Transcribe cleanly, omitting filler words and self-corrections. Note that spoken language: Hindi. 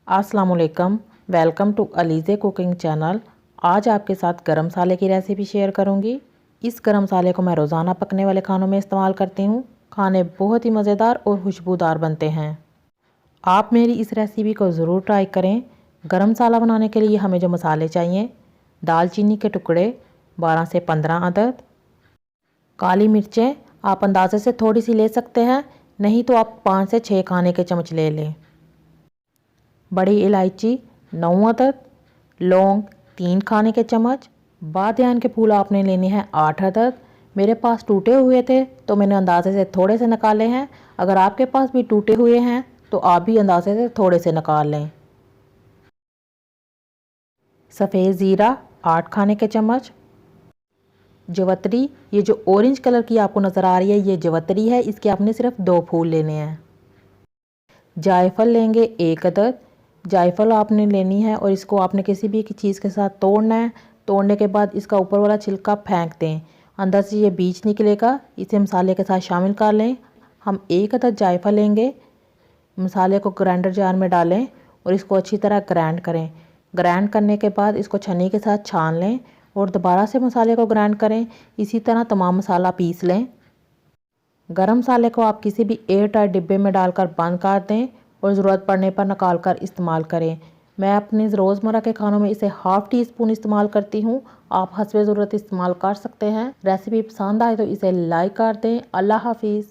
अस्सलाम वालेकुम, welcome to Alizeh cooking channel. आज आपके साथ गरम मसाले की रेसिपी शेयर करूंगी। इस गरम मसाले को मैं रोज़ाना पकने वाले खानों में इस्तेमाल करती हूँ। खाने बहुत ही मज़ेदार और खुशबूदार बनते हैं। आप मेरी इस रेसिपी को ज़रूर ट्राई करें। गरम मसाला बनाने के लिए हमें जो मसाले चाहिए: दालचीनी के टुकड़े 12 से 15 अदद, काली मिर्चें आप अंदाजे से थोड़ी सी ले सकते हैं, नहीं तो आप 5 से 6 खाने के चम्मच ले लें, बड़ी इलायची 9 अदद, लौंग 3 खाने के चम्मच, बादियान के फूल आपने लेने हैं 8 अदद। मेरे पास टूटे हुए थे तो मैंने अंदाजे से थोड़े से निकाले हैं। अगर आपके पास भी टूटे हुए हैं तो आप भी अंदाजे से थोड़े से निकाल लें। सफ़ेद ज़ीरा 8 खाने के चम्मच, जवतरी, ये जो ऑरेंज कलर की आपको नज़र आ रही है ये जवतरी है, इसके आपने सिर्फ 2 फूल लेने हैं। जायफल लेंगे 1 अदद। जायफल आपने लेनी है और इसको आपने किसी भी चीज़ के साथ तोड़ना है। तोड़ने के बाद इसका ऊपर वाला छिलका फेंक दें, अंदर से ये बीज निकलेगा, इसे मसाले के साथ शामिल कर लें। हम 1 अदद जायफल लेंगे, मसाले को ग्राइंडर जार में डालें और इसको अच्छी तरह ग्राइंड करें। ग्राइंड करने के बाद इसको छन्नी के साथ छान लें और दोबारा से मसाले को ग्राइंड करें। इसी तरह तमाम मसाला पीस लें। गरम मसाले को आप किसी भी एयर टाइट डिब्बे में डालकर बंद कर दें और ज़रूरत पड़ने पर निकाल कर इस्तेमाल करें। मैं अपने रोज़मर्रा के खानों में इसे हाफ़ टी स्पून इस्तेमाल करती हूँ। आप हस्बे ज़रूरत इस्तेमाल कर सकते हैं। रेसिपी पसंद आए तो इसे लाइक कर दें। अल्लाह हाफिज़।